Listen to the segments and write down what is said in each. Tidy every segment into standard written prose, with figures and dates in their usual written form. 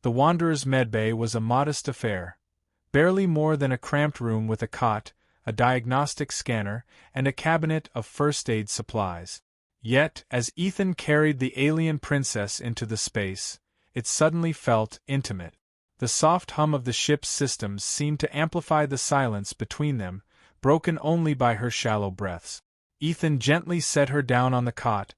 The Wanderer's medbay was a modest affair, barely more than a cramped room with a cot, a diagnostic scanner, and a cabinet of first-aid supplies. Yet, as Ethan carried the alien princess into the space, it suddenly felt intimate. The soft hum of the ship's systems seemed to amplify the silence between them, broken only by her shallow breaths. Ethan gently set her down on the cot,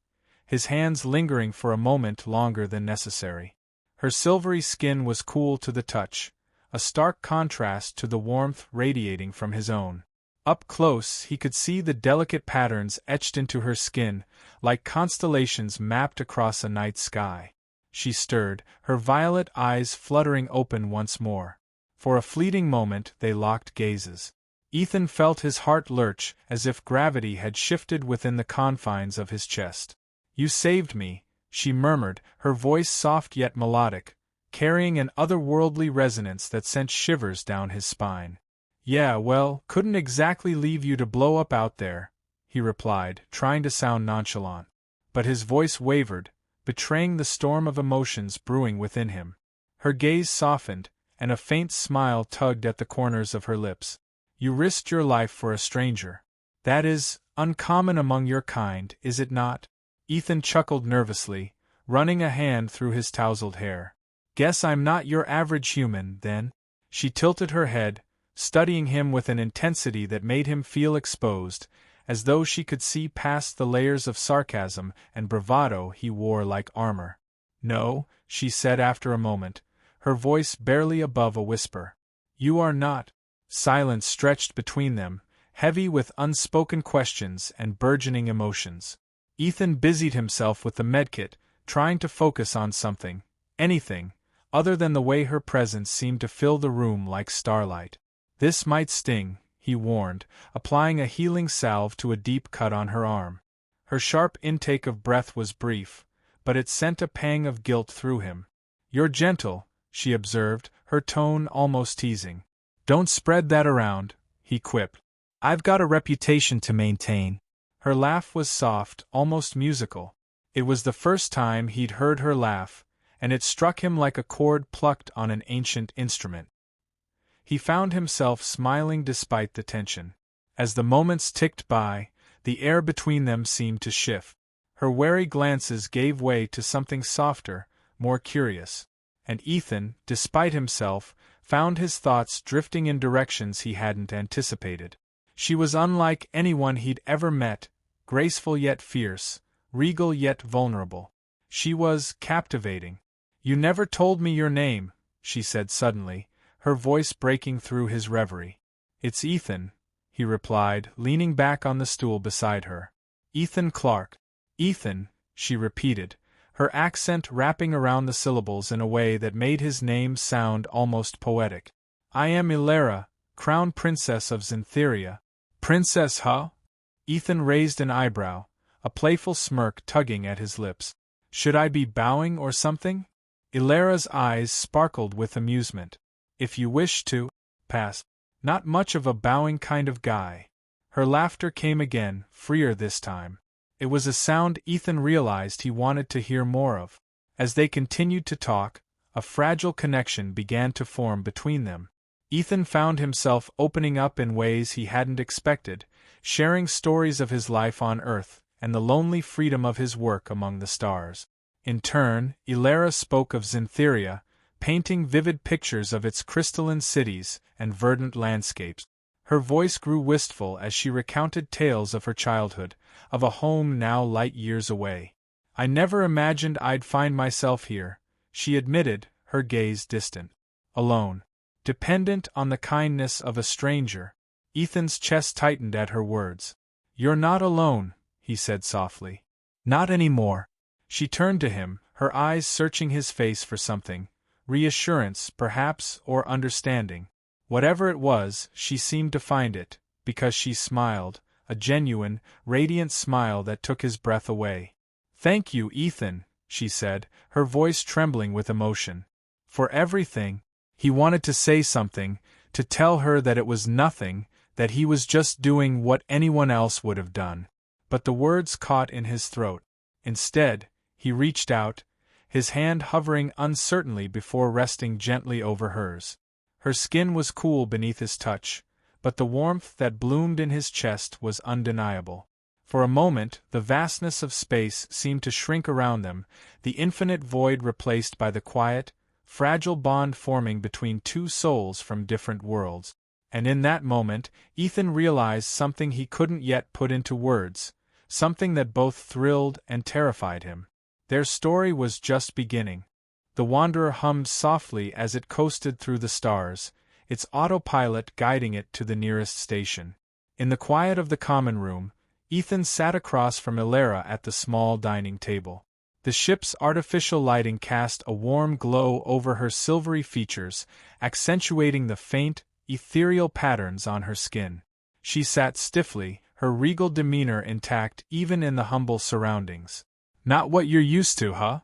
his hands lingering for a moment longer than necessary. Her silvery skin was cool to the touch, a stark contrast to the warmth radiating from his own. Up close he could see the delicate patterns etched into her skin, like constellations mapped across a night sky. She stirred, her violet eyes fluttering open once more. For a fleeting moment they locked gazes. Ethan felt his heart lurch as if gravity had shifted within the confines of his chest. "You saved me," she murmured, her voice soft yet melodic, carrying an otherworldly resonance that sent shivers down his spine. "Yeah, well, couldn't exactly leave you to blow up out there," he replied, trying to sound nonchalant. But his voice wavered, betraying the storm of emotions brewing within him. Her gaze softened, and a faint smile tugged at the corners of her lips. "You risked your life for a stranger. That is uncommon among your kind, is it not?" Ethan chuckled nervously, running a hand through his tousled hair. "Guess I'm not your average human, then?" She tilted her head, studying him with an intensity that made him feel exposed, as though she could see past the layers of sarcasm and bravado he wore like armor. "No," she said after a moment, her voice barely above a whisper. "You are not." Silence stretched between them, heavy with unspoken questions and burgeoning emotions. Ethan busied himself with the medkit, trying to focus on something, anything, other than the way her presence seemed to fill the room like starlight. "This might sting," he warned, applying a healing salve to a deep cut on her arm. Her sharp intake of breath was brief, but it sent a pang of guilt through him. "You're gentle," she observed, her tone almost teasing. "Don't spread that around," he quipped. "I've got a reputation to maintain." Her laugh was soft, almost musical. It was the first time he'd heard her laugh, and it struck him like a chord plucked on an ancient instrument. He found himself smiling despite the tension. As the moments ticked by, the air between them seemed to shift. Her wary glances gave way to something softer, more curious. And Ethan, despite himself, found his thoughts drifting in directions he hadn't anticipated. She was unlike anyone he'd ever met, graceful yet fierce, regal yet vulnerable. She was captivating. "You never told me your name," she said suddenly, her voice breaking through his reverie. "It's Ethan," he replied, leaning back on the stool beside her. "Ethan Clark." "Ethan," she repeated, her accent wrapping around the syllables in a way that made his name sound almost poetic. "I am Ilara, Crown Princess of Zintheria." "Princess, huh?" Ethan raised an eyebrow, a playful smirk tugging at his lips. "Should I be bowing or something?" Ilara's eyes sparkled with amusement. "If you wish to, pass. Not much of a bowing kind of guy." Her laughter came again, freer this time. It was a sound Ethan realized he wanted to hear more of. As they continued to talk, a fragile connection began to form between them. Ethan found himself opening up in ways he hadn't expected, sharing stories of his life on Earth and the lonely freedom of his work among the stars. In turn, Ilara spoke of Zintheria, painting vivid pictures of its crystalline cities and verdant landscapes. Her voice grew wistful as she recounted tales of her childhood, of a home now light years away. "I never imagined I'd find myself here," she admitted, her gaze distant. "Alone. Dependent on the kindness of a stranger." Ethan's chest tightened at her words. "You're not alone," he said softly. "Not anymore." She turned to him, her eyes searching his face for something, reassurance, perhaps, or understanding. Whatever it was, she seemed to find it, because she smiled, a genuine, radiant smile that took his breath away. "Thank you, Ethan," she said, her voice trembling with emotion. "For everything." He wanted to say something, to tell her that it was nothing, that he was just doing what anyone else would have done. But the words caught in his throat. Instead, he reached out, his hand hovering uncertainly before resting gently over hers. Her skin was cool beneath his touch, but the warmth that bloomed in his chest was undeniable. For a moment, the vastness of space seemed to shrink around them, the infinite void replaced by the quiet, fragile bond forming between two souls from different worlds. And in that moment, Ethan realized something he couldn't yet put into words, something that both thrilled and terrified him. Their story was just beginning. The Wanderer hummed softly as it coasted through the stars, its autopilot guiding it to the nearest station. In the quiet of the common room, Ethan sat across from Ilara at the small dining table. The ship's artificial lighting cast a warm glow over her silvery features, accentuating the faint, ethereal patterns on her skin. She sat stiffly, her regal demeanor intact even in the humble surroundings. "Not what you're used to, huh?"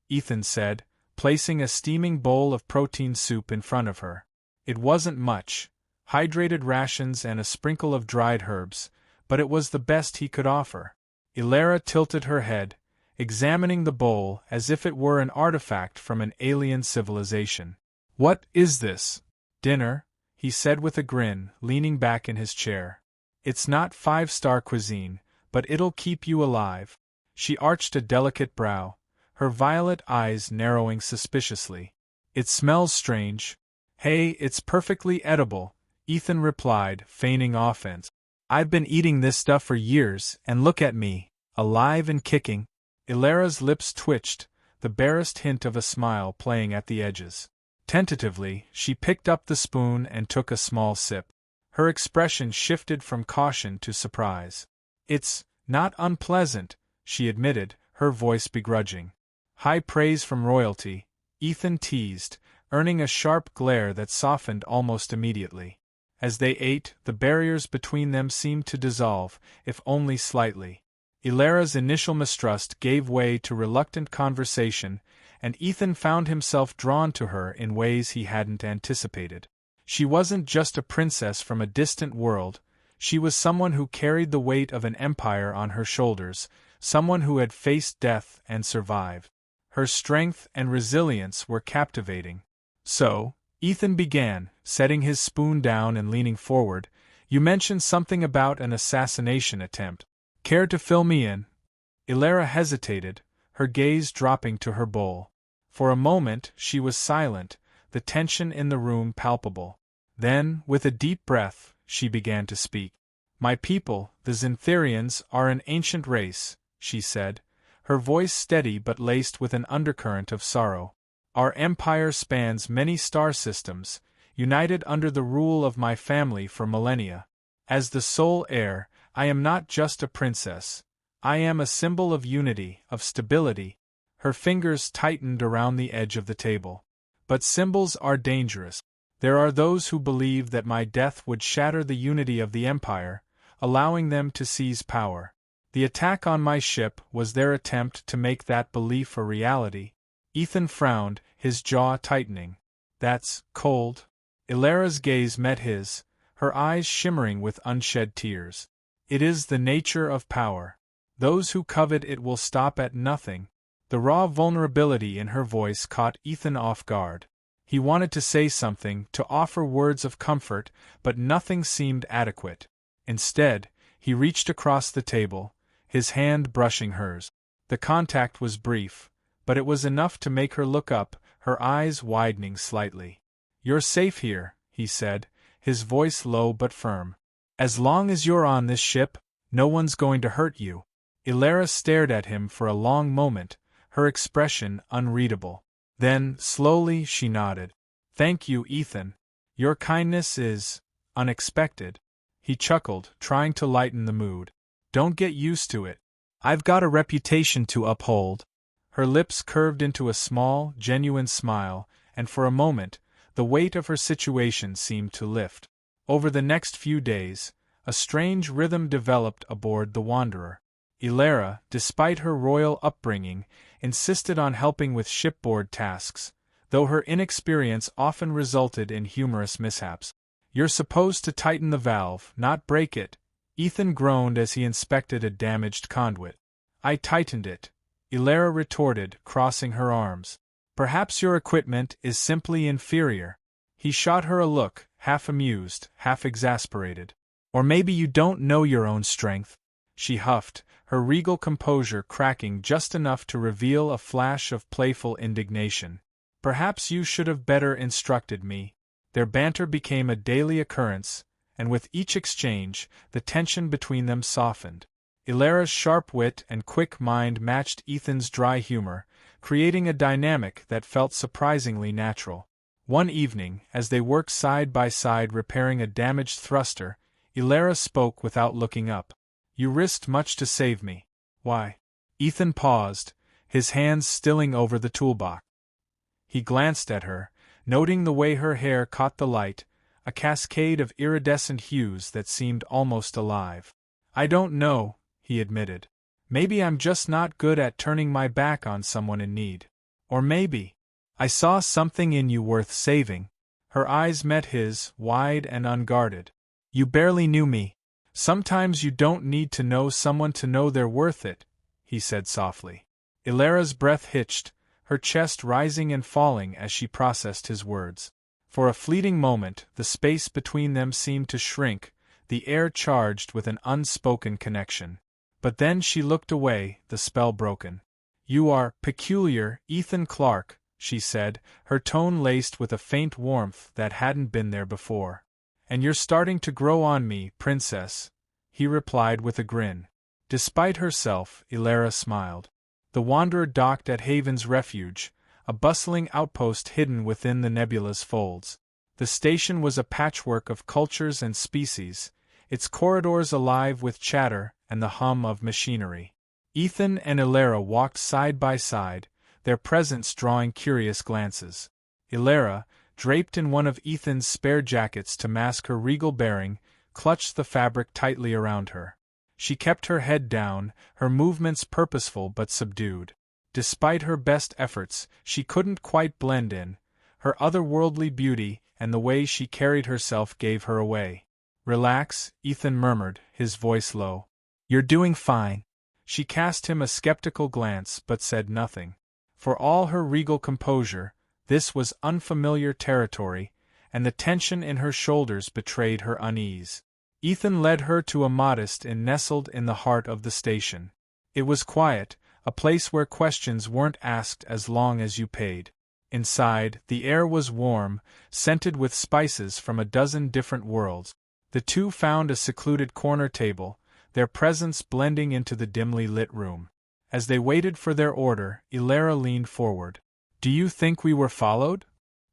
Ethan said, placing a steaming bowl of protein soup in front of her. It wasn't much, hydrated rations and a sprinkle of dried herbs, but it was the best he could offer. Ilara tilted her head, examining the bowl as if it were an artifact from an alien civilization. "What is this?" "Dinner," he said with a grin, leaning back in his chair. "It's not five-star cuisine, but it'll keep you alive." She arched a delicate brow, her violet eyes narrowing suspiciously. "It smells strange." "Hey, it's perfectly edible," Ethan replied, feigning offense. "I've been eating this stuff for years, and look at me, alive and kicking." Ilara's lips twitched, the barest hint of a smile playing at the edges. Tentatively, she picked up the spoon and took a small sip. Her expression shifted from caution to surprise. "It's not unpleasant," she admitted, her voice begrudging. "High praise from royalty," Ethan teased, earning a sharp glare that softened almost immediately. As they ate, the barriers between them seemed to dissolve, if only slightly. Ilara's initial mistrust gave way to reluctant conversation, and Ethan found himself drawn to her in ways he hadn't anticipated. She wasn't just a princess from a distant world, she was someone who carried the weight of an empire on her shoulders, someone who had faced death and survived. Her strength and resilience were captivating. "So," Ethan began, setting his spoon down and leaning forward, "you mentioned something about an assassination attempt. Care to fill me in?" Ilara hesitated, her gaze dropping to her bowl. For a moment she was silent, the tension in the room palpable. Then, with a deep breath, she began to speak. "My people, the Xantharians, are an ancient race," she said, her voice steady but laced with an undercurrent of sorrow. "Our empire spans many star systems, united under the rule of my family for millennia. As the sole heir, I am not just a princess. I am a symbol of unity, of stability." Her fingers tightened around the edge of the table. "But symbols are dangerous. There are those who believe that my death would shatter the unity of the empire, allowing them to seize power. The attack on my ship was their attempt to make that belief a reality." Ethan frowned, his jaw tightening. "That's cold." Ilara's gaze met his, her eyes shimmering with unshed tears. "It is the nature of power. Those who covet it will stop at nothing." The raw vulnerability in her voice caught Ethan off guard. He wanted to say something, to offer words of comfort, but nothing seemed adequate. Instead, he reached across the table, his hand brushing hers. The contact was brief, but it was enough to make her look up, her eyes widening slightly. "You're safe here," he said, his voice low but firm. "As long as you're on this ship, no one's going to hurt you." Ilara stared at him for a long moment, her expression unreadable. Then, slowly, she nodded. "Thank you, Ethan. Your kindness is unexpected." He chuckled, trying to lighten the mood. "Don't get used to it. I've got a reputation to uphold." Her lips curved into a small, genuine smile, and for a moment, the weight of her situation seemed to lift. Over the next few days, a strange rhythm developed aboard the Wanderer. Ilara, despite her royal upbringing, insisted on helping with shipboard tasks, though her inexperience often resulted in humorous mishaps. "You're supposed to tighten the valve, not break it," Ethan groaned as he inspected a damaged conduit. "I tightened it," Elara retorted, crossing her arms. Perhaps your equipment is simply inferior. He shot her a look, half amused, half exasperated. Or maybe you don't know your own strength, she huffed, her regal composure cracking just enough to reveal a flash of playful indignation. Perhaps you should have better instructed me. Their banter became a daily occurrence, and with each exchange, the tension between them softened. Elara's sharp wit and quick mind matched Ethan's dry humor, creating a dynamic that felt surprisingly natural. One evening, as they worked side by side repairing a damaged thruster, Elara spoke without looking up. You risked much to save me. Why? Ethan paused, his hands stilling over the toolbox. He glanced at her, noting the way her hair caught the light, a cascade of iridescent hues that seemed almost alive. I don't know, he admitted. Maybe I'm just not good at turning my back on someone in need. Or maybe I saw something in you worth saving. Her eyes met his, wide and unguarded. You barely knew me. Sometimes you don't need to know someone to know they're worth it, he said softly. Elara's breath hitched, her chest rising and falling as she processed his words. For a fleeting moment, the space between them seemed to shrink, the air charged with an unspoken connection. But then she looked away, the spell broken. You are peculiar, Ethan Clark, she said, her tone laced with a faint warmth that hadn't been there before. And you're starting to grow on me, princess, he replied with a grin. Despite herself, Elara smiled. The Wanderer docked at Haven's Refuge, a bustling outpost hidden within the nebula's folds. The station was a patchwork of cultures and species, its corridors alive with chatter and the hum of machinery. Ethan and Elara walked side by side, their presence drawing curious glances. Elara, draped in one of Ethan's spare jackets to mask her regal bearing, clutched the fabric tightly around her. She kept her head down, her movements purposeful but subdued. Despite her best efforts, she couldn't quite blend in. Her otherworldly beauty and the way she carried herself gave her away. Relax, Ethan murmured, his voice low. You're doing fine. She cast him a skeptical glance but said nothing. For all her regal composure, this was unfamiliar territory, and the tension in her shoulders betrayed her unease. Ethan led her to a modest inn nestled in the heart of the station. It was quiet, a place where questions weren't asked as long as you paid. Inside, the air was warm, scented with spices from a dozen different worlds. The two found a secluded corner table, their presence blending into the dimly lit room. As they waited for their order, Elara leaned forward. Do you think we were followed?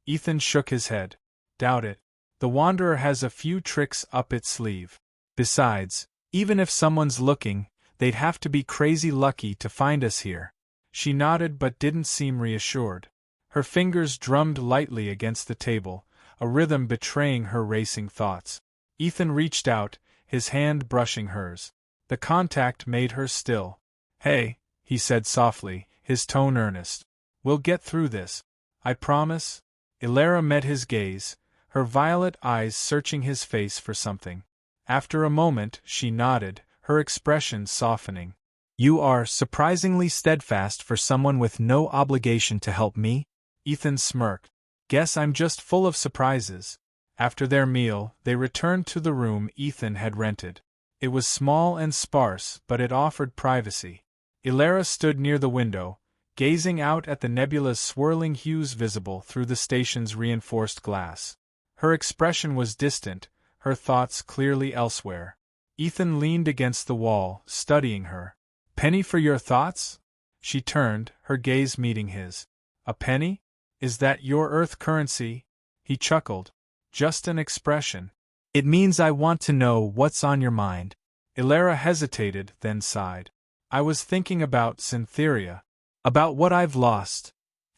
Ethan shook his head. Doubt it. The Wanderer has a few tricks up its sleeve. Besides, even if someone's looking, they'd have to be crazy lucky to find us here. She nodded but didn't seem reassured. Her fingers drummed lightly against the table, a rhythm betraying her racing thoughts. Ethan reached out, his hand brushing hers. The contact made her still. Hey, he said softly, his tone earnest. We'll get through this. I promise. Elara met his gaze, her violet eyes searching his face for something. After a moment, she nodded, her expression softening. You are surprisingly steadfast for someone with no obligation to help me? Ethan smirked. Guess I'm just full of surprises. After their meal, they returned to the room Ethan had rented. It was small and sparse, but it offered privacy. Elara stood near the window, gazing out at the nebula's swirling hues visible through the station's reinforced glass. Her expression was distant, her thoughts clearly elsewhere. Ethan leaned against the wall, studying her. Penny for your thoughts? She turned, her gaze meeting his. A penny? Is that your Earth currency? He chuckled. Just an expression. It means I want to know what's on your mind. Elara hesitated, then sighed. I was thinking about Cytherea. About what I've lost.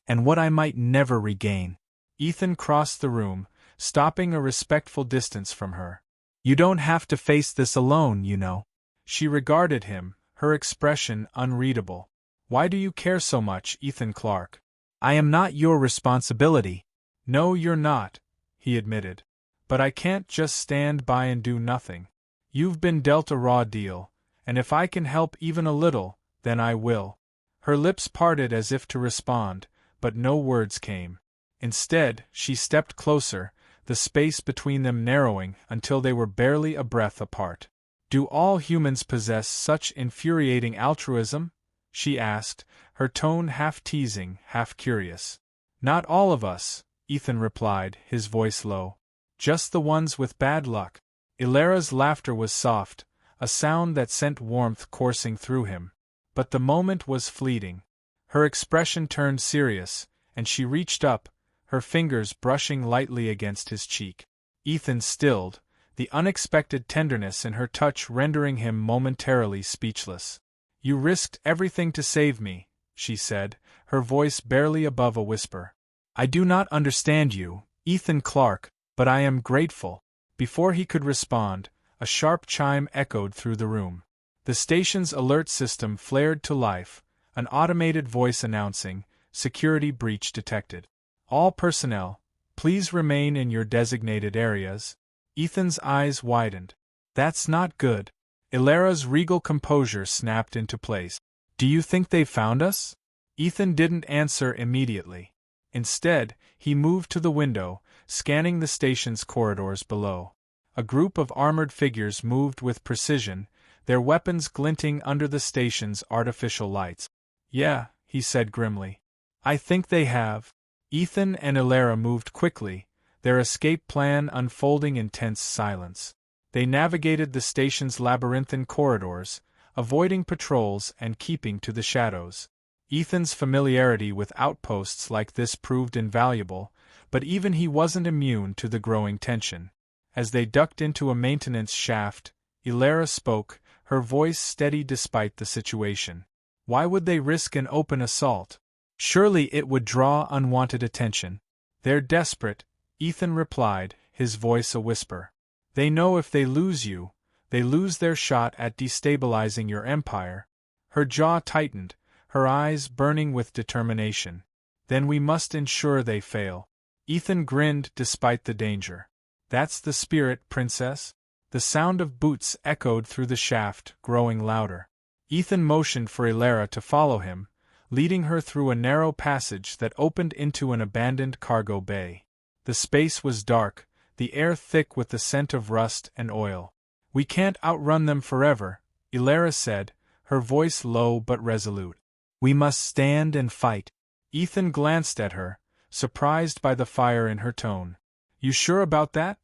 And what I might never regain. Ethan crossed the room, stopping a respectful distance from her. You don't have to face this alone, you know. She regarded him, her expression unreadable. Why do you care so much, Ethan Clark? I am not your responsibility. No, you're not, he admitted. But I can't just stand by and do nothing. You've been dealt a raw deal, and if I can help even a little, then I will. Her lips parted as if to respond, but no words came. Instead, she stepped closer, the space between them narrowing until they were barely a breath apart. "Do all humans possess such infuriating altruism?" she asked, her tone half teasing, half curious. "Not all of us," Ethan replied, his voice low. "Just the ones with bad luck." Ilara's laughter was soft, a sound that sent warmth coursing through him. But the moment was fleeting. Her expression turned serious, and she reached up, her fingers brushing lightly against his cheek. Ethan stilled, the unexpected tenderness in her touch rendering him momentarily speechless. "You risked everything to save me," she said, her voice barely above a whisper. "I do not understand you, Ethan Clark, but I am grateful." Before he could respond, a sharp chime echoed through the room. The station's alert system flared to life, an automated voice announcing, "Security breach detected. All personnel, please remain in your designated areas." Ethan's eyes widened. "That's not good." Ilara's regal composure snapped into place. "Do you think they found us?" Ethan didn't answer immediately. Instead, he moved to the window, scanning the station's corridors below. A group of armored figures moved with precision, their weapons glinting under the station's artificial lights. "Yeah," he said grimly. "I think they have." Ethan and Ilara moved quickly, their escape plan unfolding in tense silence. They navigated the station's labyrinthine corridors, avoiding patrols and keeping to the shadows. Ethan's familiarity with outposts like this proved invaluable, but even he wasn't immune to the growing tension. As they ducked into a maintenance shaft, Ilara spoke, her voice steady despite the situation. "Why would they risk an open assault? Surely it would draw unwanted attention." "They're desperate," Ethan replied, his voice a whisper. "They know if they lose you, they lose their shot at destabilizing your empire." Her jaw tightened, her eyes burning with determination. "Then we must ensure they fail." Ethan grinned despite the danger. "That's the spirit, Princess." The sound of boots echoed through the shaft, growing louder. Ethan motioned for Ilara to follow him, leading her through a narrow passage that opened into an abandoned cargo bay. The space was dark, the air thick with the scent of rust and oil. "We can't outrun them forever," Ilara said, her voice low but resolute. "We must stand and fight." Ethan glanced at her, surprised by the fire in her tone. "You sure about that?"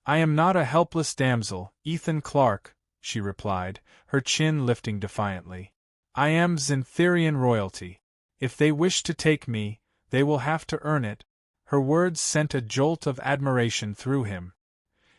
"I am not a helpless damsel, Ethan Clark," she replied, her chin lifting defiantly. "I am Xantherian royalty. If they wish to take me, they will have to earn it." Her words sent a jolt of admiration through him.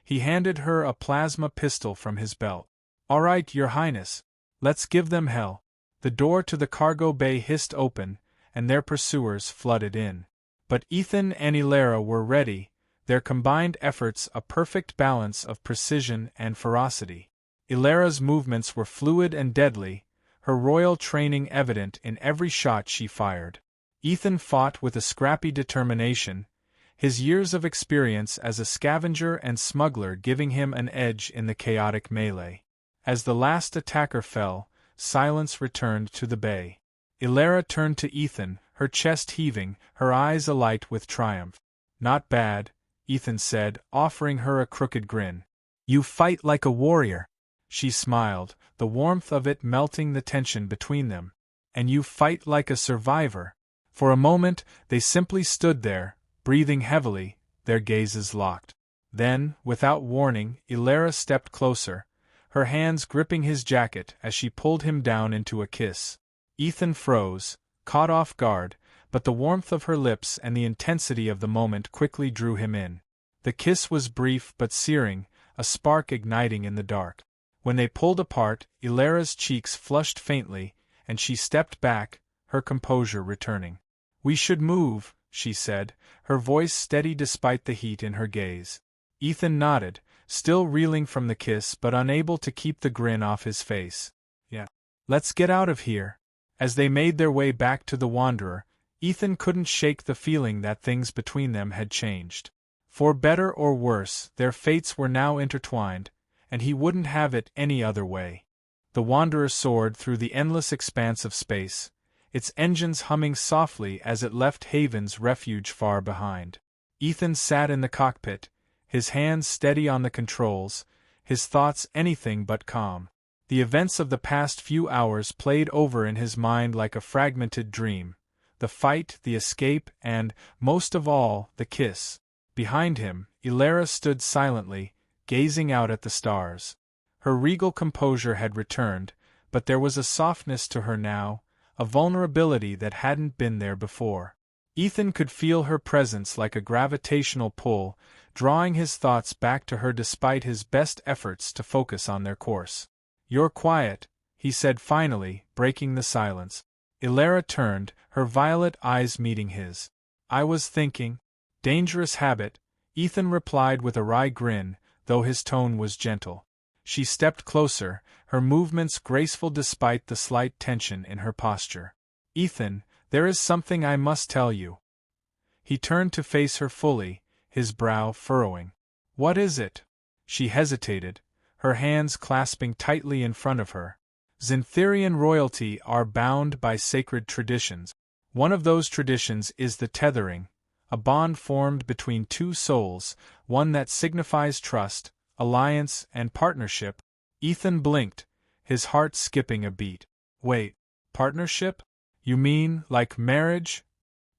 He handed her a plasma pistol from his belt. "All right, Your Highness. Let's give them hell." The door to the cargo bay hissed open, and their pursuers flooded in. But Ethan and Ilara were ready, their combined efforts a perfect balance of precision and ferocity. Ilara's movements were fluid and deadly, her royal training evident in every shot she fired. Ethan fought with a scrappy determination, his years of experience as a scavenger and smuggler giving him an edge in the chaotic melee. As the last attacker fell, silence returned to the bay. Ilara turned to Ethan, her chest heaving, her eyes alight with triumph. "Not bad," Ethan said, offering her a crooked grin. "You fight like a warrior." She smiled, the warmth of it melting the tension between them. "And you fight like a survivor." For a moment, they simply stood there, breathing heavily, their gazes locked. Then, without warning, Ilara stepped closer, her hands gripping his jacket as she pulled him down into a kiss. Ethan froze, caught off guard, but the warmth of her lips and the intensity of the moment quickly drew him in. The kiss was brief but searing, a spark igniting in the dark. When they pulled apart, Ilara's cheeks flushed faintly, and she stepped back, her composure returning. "We should move," she said, her voice steady despite the heat in her gaze. Ethan nodded, still reeling from the kiss but unable to keep the grin off his face. "Yeah. Let's get out of here." As they made their way back to the Wanderer, Ethan couldn't shake the feeling that things between them had changed. For better or worse, their fates were now intertwined, and he wouldn't have it any other way. The Wanderer soared through the endless expanse of space, its engines humming softly as it left Haven's refuge far behind. Ethan sat in the cockpit, his hands steady on the controls, his thoughts anything but calm. The events of the past few hours played over in his mind like a fragmented dream. The fight, the escape, and, most of all, the kiss. Behind him, Ilara stood silently, gazing out at the stars. Her regal composure had returned, but there was a softness to her now, a vulnerability that hadn't been there before. Ethan could feel her presence like a gravitational pull, drawing his thoughts back to her despite his best efforts to focus on their course. "You're quiet," he said finally, breaking the silence. Ilara turned, her violet eyes meeting his. "I was thinking." "Dangerous habit," Ethan replied with a wry grin, though his tone was gentle. She stepped closer, her movements graceful despite the slight tension in her posture. "Ethan, there is something I must tell you." He turned to face her fully, his brow furrowing. "What is it?" She hesitated, her hands clasping tightly in front of her. "Xantharian royalty are bound by sacred traditions. One of those traditions is the tethering, a bond formed between two souls, one that signifies trust, alliance, and partnership." Ethan blinked, his heart skipping a beat. "Wait, partnership? You mean, like marriage?"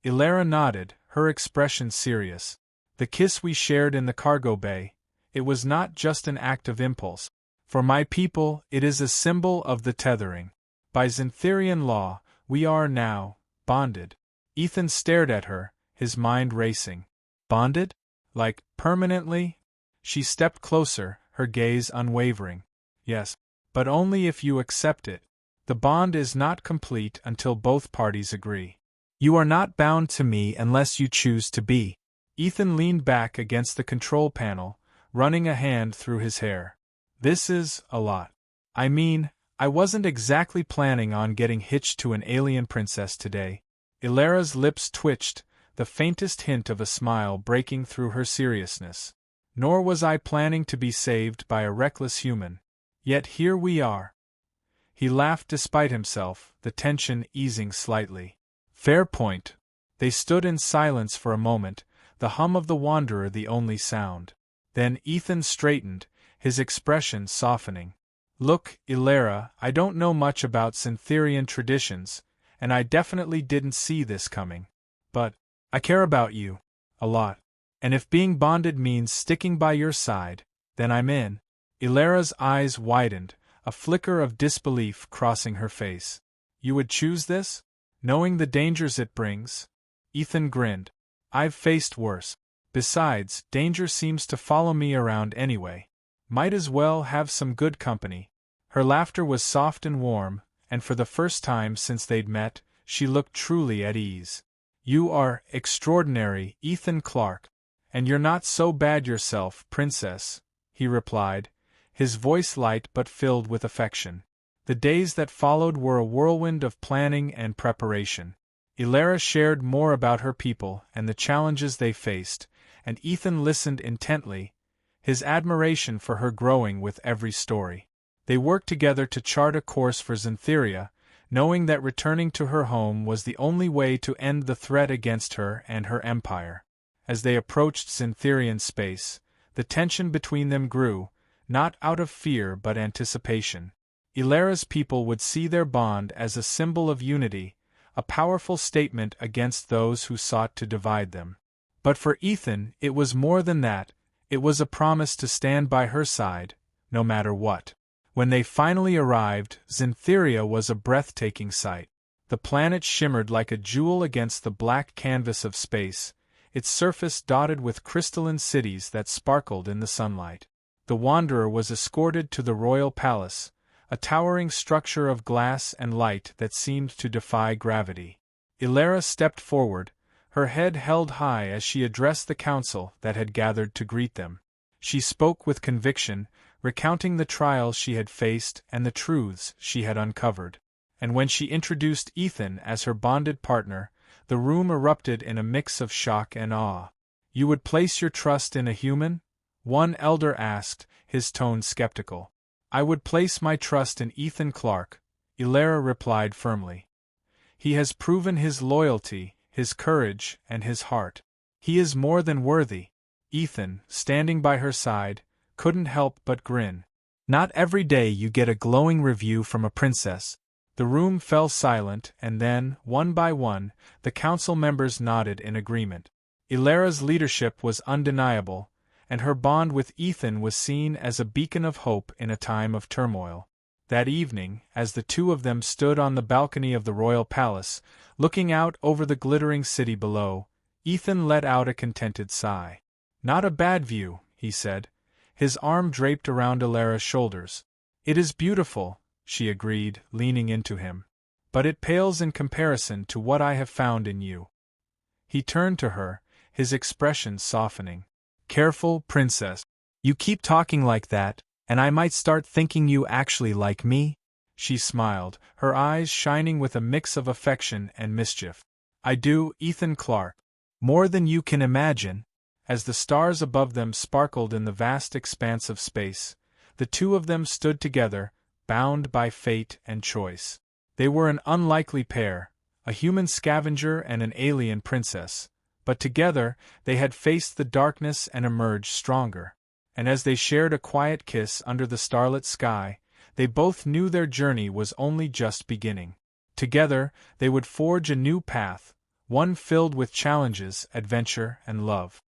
Ilara nodded, her expression serious. "The kiss we shared in the cargo bay, it was not just an act of impulse. For my people, it is a symbol of the tethering. By Xantharian law, we are now bonded." Ethan stared at her, his mind racing. "Bonded? Like, permanently?" She stepped closer, her gaze unwavering. "Yes, but only if you accept it. The bond is not complete until both parties agree. You are not bound to me unless you choose to be." Ethan leaned back against the control panel, running a hand through his hair. "This is a lot. I mean, I wasn't exactly planning on getting hitched to an alien princess today." Ilara's lips twitched, the faintest hint of a smile breaking through her seriousness. "Nor was I planning to be saved by a reckless human. Yet here we are." He laughed despite himself, the tension easing slightly. "Fair point." They stood in silence for a moment, the hum of the Wanderer the only sound. Then Ethan straightened, his expression softening. "Look, Ilara, I don't know much about Xantharian traditions, and I definitely didn't see this coming. But I care about you. A lot. And if being bonded means sticking by your side, then I'm in." Ilara's eyes widened, a flicker of disbelief crossing her face. "You would choose this? Knowing the dangers it brings?" Ethan grinned. "I've faced worse. Besides, danger seems to follow me around anyway. Might as well have some good company." Her laughter was soft and warm, and for the first time since they'd met, she looked truly at ease. "You are extraordinary, Ethan Clark. And you're not so bad yourself, Princess," he replied, his voice light but filled with affection. The days that followed were a whirlwind of planning and preparation. Ilara shared more about her people and the challenges they faced, and Ethan listened intently, his admiration for her growing with every story. They worked together to chart a course for Xantheria, knowing that returning to her home was the only way to end the threat against her and her empire. As they approached Xantharian space, the tension between them grew, not out of fear but anticipation. Ilara's people would see their bond as a symbol of unity, a powerful statement against those who sought to divide them. But for Ethan, it was more than that. It was a promise to stand by her side, no matter what. When they finally arrived, Xantheria was a breathtaking sight. The planet shimmered like a jewel against the black canvas of space, its surface dotted with crystalline cities that sparkled in the sunlight. The Wanderer was escorted to the royal palace, a towering structure of glass and light that seemed to defy gravity. Ilara stepped forward, her head held high as she addressed the council that had gathered to greet them. She spoke with conviction, recounting the trials she had faced and the truths she had uncovered. And when she introduced Ethan as her bonded partner, the room erupted in a mix of shock and awe. "You would place your trust in a human?" one elder asked, his tone skeptical. "I would place my trust in Ethan Clark," Ilara replied firmly. He has proven his loyalty, his courage, and his heart. He is more than worthy. Ethan, standing by her side, couldn't help but grin. Not every day you get a glowing review from a princess. The room fell silent, and then, one by one, the council members nodded in agreement. Ilara's leadership was undeniable, and her bond with Ethan was seen as a beacon of hope in a time of turmoil. That evening, as the two of them stood on the balcony of the royal palace, looking out over the glittering city below, Ethan let out a contented sigh. "Not a bad view," he said, his arm draped around Ilara's shoulders. "It is beautiful," she agreed, leaning into him. "But it pales in comparison to what I have found in you." He turned to her, his expression softening. "Careful, princess. You keep talking like that, and I might start thinking you actually like me?" She smiled, her eyes shining with a mix of affection and mischief. "I do, Ethan Clark. More than you can imagine." As the stars above them sparkled in the vast expanse of space, the two of them stood together, bound by fate and choice. They were an unlikely pair, a human scavenger and an alien princess, but together they had faced the darkness and emerged stronger. And as they shared a quiet kiss under the starlit sky, they both knew their journey was only just beginning. Together, they would forge a new path, one filled with challenges, adventure, and love.